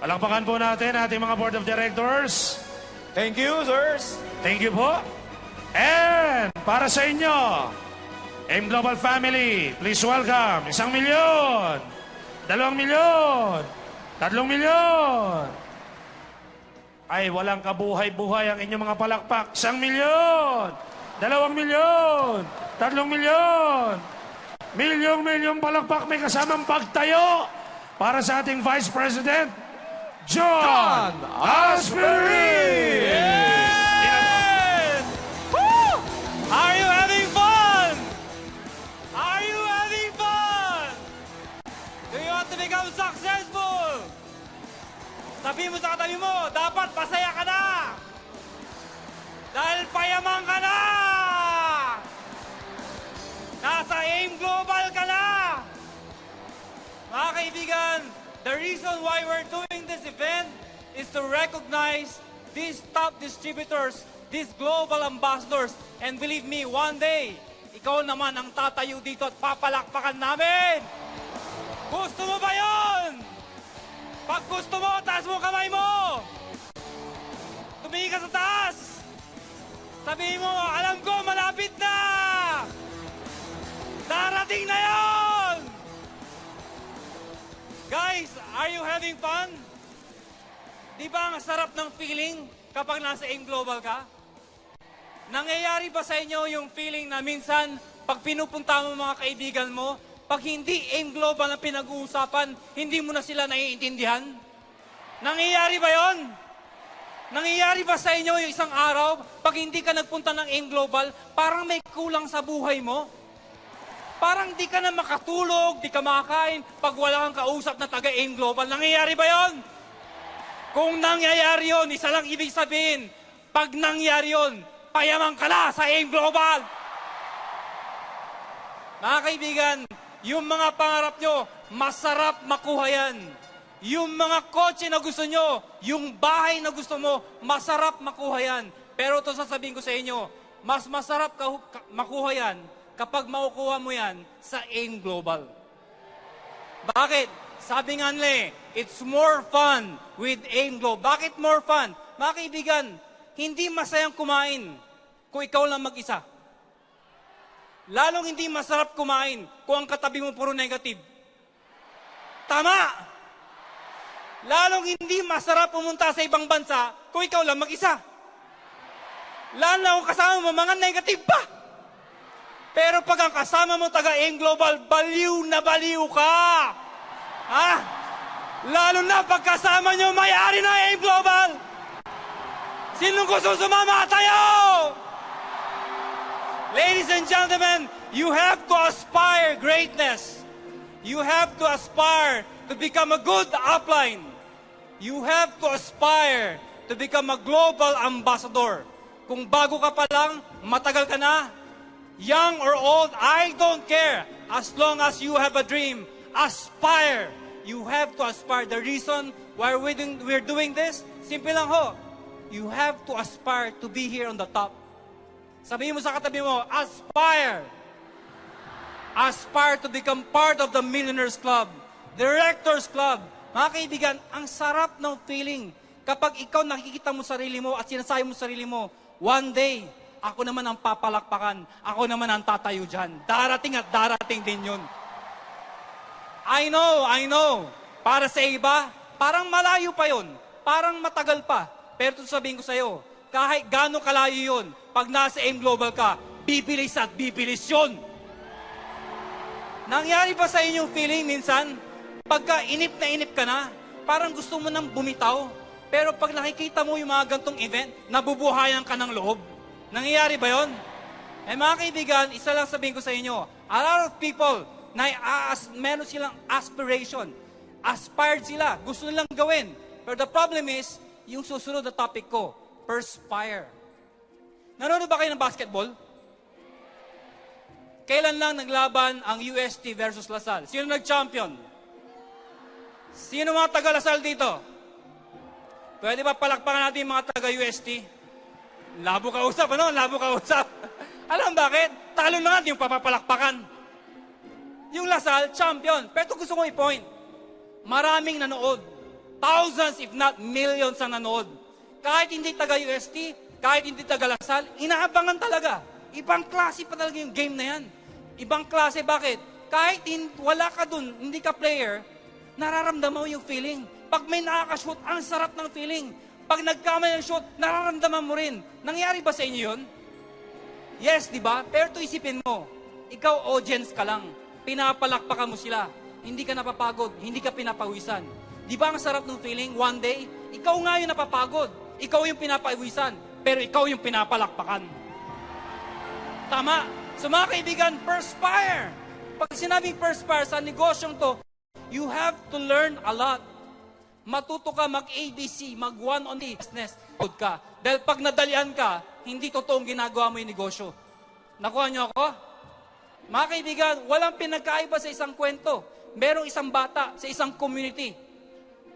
Palakpakan po natin ating mga Board of Directors. Thank you, sirs. Thank you po. And para sa inyo, AIM Global Family, please welcome 1 milyon, 2 milyon, 3 milyon. Ay, walang kabuhay-buhay ang inyong mga palakpak. 1 milyon, 2 milyon, 3 milyon. Milyong-milyong palakpak may kasamang pagtayo para sa ating Vice President, John Asbury! Yes! Woo! Are you having fun? Are you having fun? Do you want to become successful? Sabi mo sa katabi mo, dapat pasaya ka na. Dahil payaman ka na. Nasa AIM Global ka na. Mga kaibigan, the reason why we're doing this event is to recognize these top distributors, these global ambassadors. And believe me, one day, ikaw naman ang tatayo dito at papalakpakan namin. Gusto mo ba yun? Pag gusto mo, taas mo kamay mo. Tumingin ka sa taas. Sabihin mo, alam ko, malapit na. Darating na yon! Guys, are you having fun? Di ba ang sarap ng feeling kapag nasa AIM Global ka? Nangyayari ba sa inyo yung feeling na minsan, pag pinupunta mo mga kaibigan mo, pag hindi AIM Global ang pinag-uusapan, hindi mo na sila naiintindihan? Nangyayari ba yon? Nangyayari ba sa inyo yung isang araw, pag hindi ka nagpunta ng AIM Global, parang may kulang sa buhay mo? Parang di ka na makatulog, di ka makakain pag wala kang kausap na taga-AIM Global. Nangyayari ba yon? Kung nangyayari yon, isa lang ibig sabihin, pag nangyayari yon, payaman ka na sa AIM Global. Mga kaibigan, yung mga pangarap nyo, masarap makuha yan. Yung mga kotse na gusto nyo, yung bahay na gusto mo, masarap makuha yan. Pero ito sasabihin ko sa inyo, mas masarap makuha yan kapag makukuha mo yan sa AIM Global. Bakit? Sabi nga nila, it's more fun with AIM Global. Bakit more fun? Mga kaibigan, hindi masayang kumain kung ikaw lang mag-isa. Lalong hindi masarap kumain kung ang katabi mo puro negative. Tama! Lalong hindi masarap pumunta sa ibang bansa kung ikaw lang mag-isa. Lalo na kung kasama mo mga negative pa. Pero pag ang kasama mo taga-AIM Global, baliw na baliw ka. Ha? Lalo na pag kasama nyo may-ari ng AIM Global. Sinong gusto sumama tayo? Ladies and gentlemen, you have to aspire greatness. You have to aspire to become a good upline. You have to aspire to become a global ambassador. Kung bago ka pa lang, matagal ka na, young or old, I don't care. As long as you have a dream, aspire. You have to aspire. The reason why we're doing this, simple lang ho. You have to aspire to be here on the top. Sabihin mo sa katabi mo, aspire. Aspire to become part of the Millionaires Club, Directors Club. Mga kaibigan, ang sarap ng feeling kapag ikaw nakikita mo sarili mo at sinasabi mo sarili mo, one day, ako naman ang papalakpakan. Ako naman ang tatayo dyan. Darating at darating din yun. I know. Para sa iba, parang malayo pa yun. Parang matagal pa. Pero sabihin ko sa'yo, kahit gano'ng kalayo yun, pag nasa AIM Global ka, bibilis at bibilis yun. Nangyari ba sa inyong feeling minsan, pagka inip na inip ka na, parang gusto mo nang bumitaw. Pero pag nakikita mo yung mga gantong event, nabubuhayan ka ng loob. Nangyayari ba yun? Eh mga kaibigan, isa lang sabihin ko sa inyo, a lot of people na meron silang aspiration. Aspired sila, gusto nilang gawin. Pero the problem is, yung susunod na topic ko, perspire. Nanonood ba kayo ng basketball? Kailan lang naglaban ang UST versus Lasal? Sino nag-champion? Sino mga taga-Lasal dito? Pwede ba palakpakan natin mga taga-UST? Labo ka usap, ano? Labo ka usap. Alam bakit? Talo na nga yung papapalakpakan. Yung Lasal, champion. Pero gusto ko i-point. Maraming nanood. Thousands, if not millions ang nanood. Kahit hindi taga-UST, kahit hindi taga-Lasal, inaabangan talaga. Ibang klase pa talaga yung game na yan. Ibang klase, bakit? Kahit wala ka dun, hindi ka player, nararamdaman mo yung feeling. Pag may nakakashoot, ang sarap ng feeling. Pag nagkamay ng shoot, nararamdaman mo rin. Nangyari ba sa inyo yun? Yes, di ba? Pero ito isipin mo, ikaw audience ka lang. Pinapalakpakan mo sila. Hindi ka napapagod, hindi ka pinapawisan. Di ba ang sarap ng feeling? One day, ikaw nga yung napapagod. Ikaw yung pinapawisan. Pero ikaw yung pinapalakpakan. Tama. So mga kaibigan, perspire. Pag sinabing perspire sa negosyong to, you have to learn a lot. Matuto ka mag-ABC, mag-one on the business. Good ka. Dahil pag nadalian ka, hindi totoong ginagawa mo yung negosyo. Nakuha niyo ako? Mga kaibigan, walang pinagkaiba sa isang kwento. Merong isang bata sa isang community.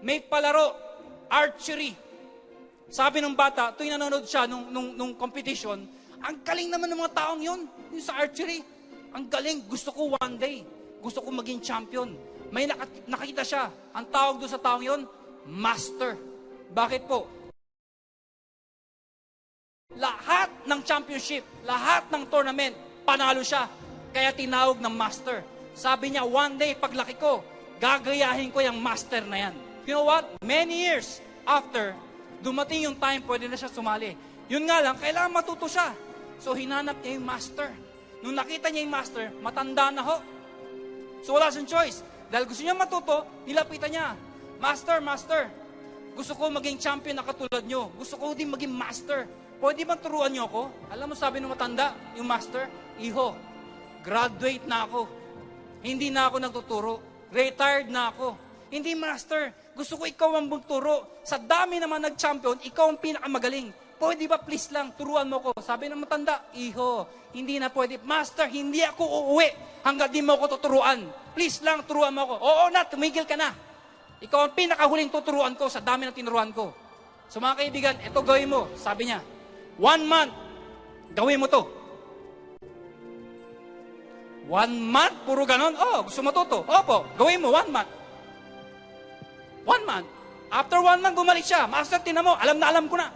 May palaro, archery. Sabi ng bata, tuwing nanonood siya nung competition, ang galing naman ng mga taong yun, yung sa archery. Ang galing, gusto ko one day. Gusto ko maging champion. May nakita siya. Ang tawag doon sa taong yun, master. Bakit po? Lahat ng championship, lahat ng tournament, panalo siya. Kaya tinawag ng master. Sabi niya, one day, paglaki ko, gagayahin ko yung master na yan. You know what? Many years after, dumating yung time, pwede na siya sumali. Yun nga lang, kailangan matuto siya. So, hinanap niya yung master. Nung nakita niya yung master, matanda na ho. So, wala siyang choice. Dahil gusto niya matuto, nilapitan niya. Master, master, gusto ko maging champion na katulad niyo. Gusto ko din maging master. Pwede bang turuan niyo ako? Alam mo, sabi ng matanda, yung master, Iho, graduate na ako. Hindi na ako nagtuturo. Retired na ako. Hindi master, gusto ko ikaw ang magturo. Sa dami naman nag-champion, ikaw ang pinakamagaling. Pwede ba please lang, turuan mo ko? Sabi ng matanda, Iho, hindi na pwede. Master, hindi ako uuwi hanggang di mo ako tuturuan. Please lang, turuan mo ako. Oo na, tumigil ka na. Ikaw ang pinakahuling tuturuan ko sa dami ng tinuruan ko. So mga kaibigan, ito gawin mo. Sabi niya, 1 month, gawin mo to. 1 month, puro ganon? Oh, gusto mo to? Opo, gawin mo, 1 month. 1 month. After 1 month, bumalik siya. Master, tinan mo, alam na alam ko na.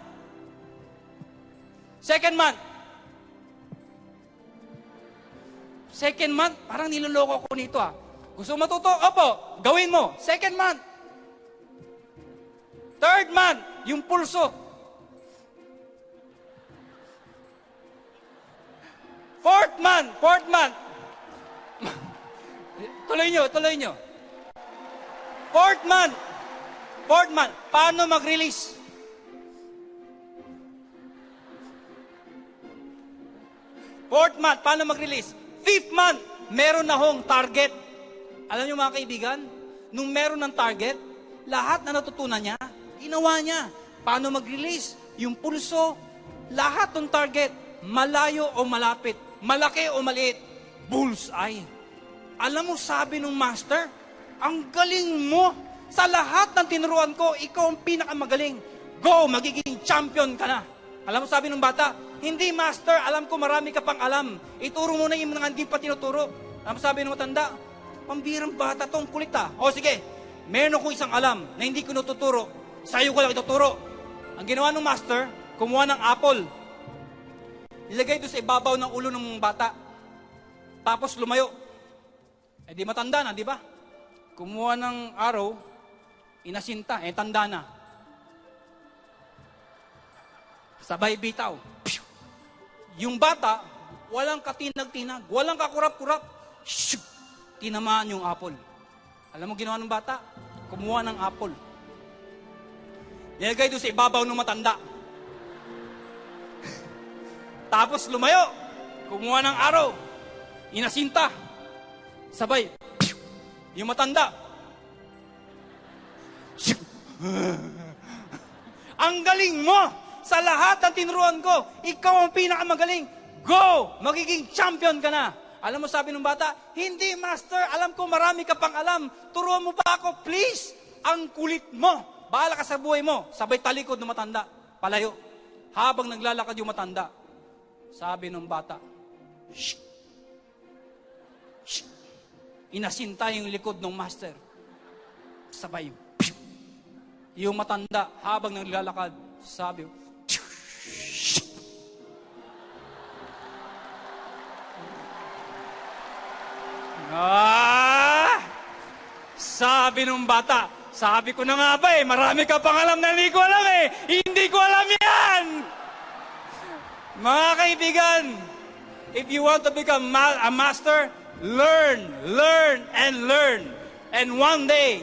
Second month. Second month, parang niloloko ko nito ah. Gusto mo matuto? Opo, gawin mo. Second month. Third month, yung pulso. Fourth month. Tuloy nyo. Fourth month, paano mag-release? Fourth month, paano mag-release? Fifth month, meron na hong target. Alam niyo mga kaibigan, nung meron ng target, lahat na natutunan niya, ginawa niya. Paano mag-release? Yung pulso, lahat ng target, malayo o malapit, malaki o maliit, bullseye. Alam mo, sabi ng master, ang galing mo. Sa lahat ng tinuruan ko, ikaw ang pinakamagaling. Go, magiging champion ka na. Alam mo, sabi ng bata, hindi master, alam ko marami ka pang alam. Ituro mo na yung mga hindi pa tinuturo. Alam mo, sabi ng matanda, pambirang bata tong kulit ah. O sige, meron akong isang alam na hindi ko natuturo. Sa'yo ko lang ituturo. Ang ginawa ng master, kumuha ng apple. Nilagay doon sa ibabaw ng ulo ng bata. Tapos lumayo. Eh di matanda na, di ba? Kumuha ng araw, inasinta, tanda na. Sabay bitaw. Yung bata, walang katinag-tinag, walang kakurap-kurap. Shoo! Tinamaan yung apple. Alam mo ginawa ng bata? Kumuha ng apple. Nilagay doon sa ibabaw ng matanda. Tapos lumayo. Kumuha ng araw. Inasinta. Sabay. Yung matanda. Ang galing mo! Sa lahat ng tinuruan ko, ikaw ang pinakamagaling. Go! Magiging champion ka na. Alam mo, sabi ng bata, hindi master, alam ko marami ka pang alam. Turuan mo pa ako, please. Ang kulit mo. Bahala ka sa buhay mo. Sabay talikod ng matanda. Palayo. Habang naglalakad yung matanda, sabi ng bata, shh. Shh. Inasinta yung likod ng master. Sabay. yung matanda habang naglalakad. Sabi, sabi nung bata, sabi ko na nga ba marami ka pang alam na hindi ko alam Hindi ko alam yan! Mga kaibigan, if you want to become a master, learn, learn, and learn. And one day,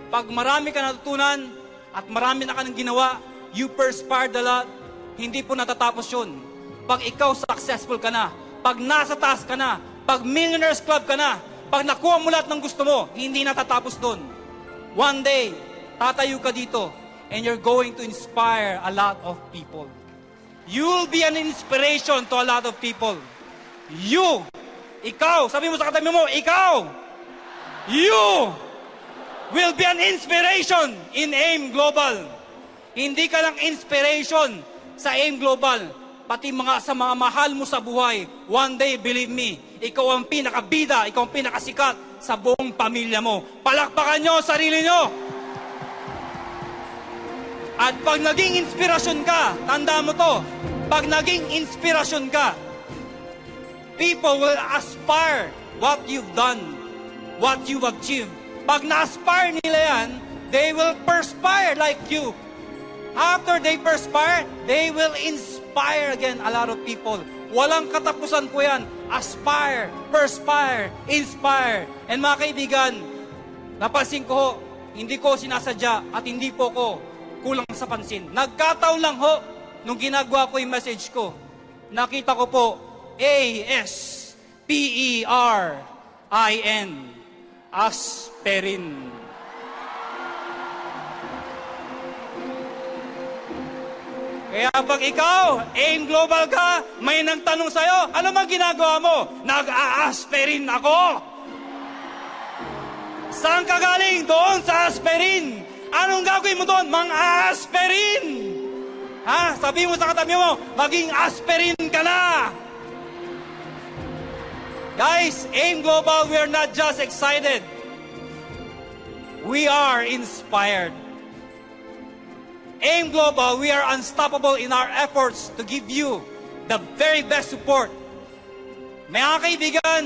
pag marami ka natutunan at marami na ka nang ginawa, you perspired a lot, hindi po natatapos yun. Pag ikaw successful ka na, pag nasa taas ka na, pag millionaires club ka na, pag nakuha mo lahat ng gusto mo, hindi natatapos doon. One day, tatayo ka dito and you're going to inspire a lot of people. You'll be an inspiration to a lot of people. You, ikaw, sabi mo sa katabi mo, ikaw, you will be an inspiration in AIM Global. Hindi ka lang inspiration sa AIM Global, pati sa mga mahal mo sa buhay. One day, believe me, ikaw ang pinakabida, ikaw ang pinakasikat sa buong pamilya mo. Palakpakan nyo ang sarili nyo. At pag naging inspirasyon ka, tanda mo to, pag naging inspirasyon ka, people will aspire what you've done, what you've achieved. Pag na-aspire nila yan, they will perspire like you. After they perspire, they will inspire again a lot of people. Walang katapusan po yan. Aspire, perspire, inspire. And mga kaibigan, napansin ko ho, hindi ko sinasadya at hindi po ko kulang sa pansin. Nagkataon lang ho, nung ginagawa ko yung message ko, nakita ko po, ASPERIN, aspirin. Kaya pag ikaw, AIM Global ka, may nagtanong sa'yo, ano mang ginagawa mo? Nag-a-aspirin ako. Saan ka galing? Doon sa aspirin. Anong gagawin mo doon? Mang-aspirin. Ha? Sabi mo sa katabi mo, maging aspirin ka na. Guys, AIM Global, we are not just excited. We are inspired. AIM Global, we are unstoppable in our efforts to give you the very best support. Mga kaibigan,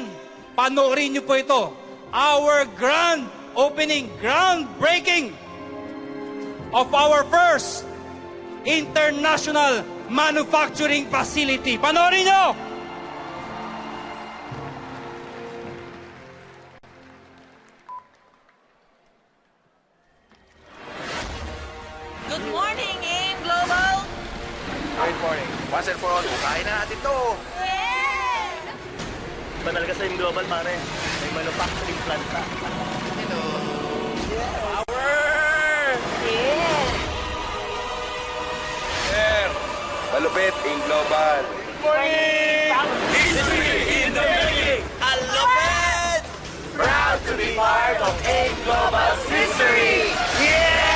panoorin niyo po ito. Our grand opening, groundbreaking of our first international manufacturing facility. Panoorin niyo! Good morning, AIM Global! Good morning. Once and for all, kain na natin to. Yeah! Banal ka sa AIM Global, pare. May manufacturing plant ka. Yeah! Malupit, AIM Global. History in the making! I love it! Proud to be part of AIM Global's history. Here's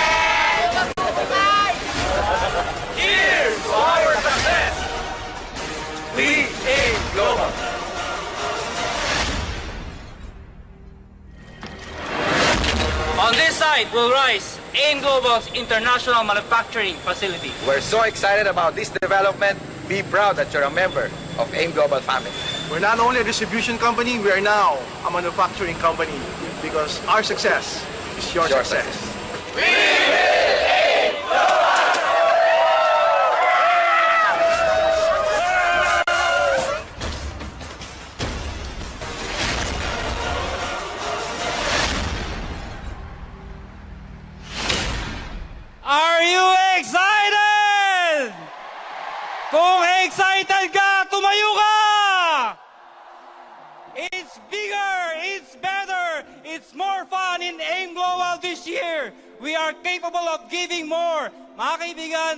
to our success. We AIM Global. On this side will rise AIM Global's international manufacturing facility. We're so excited about this development. Be proud that you're a member of AIM Global family. We're not only a distribution company, we are now a manufacturing company because our success is your success. Are you excited? Kung excited ka, tumayo ka! It's bigger, it's better, it's more fun in AIM Global this year. We are capable of giving more. Mga kaibigan,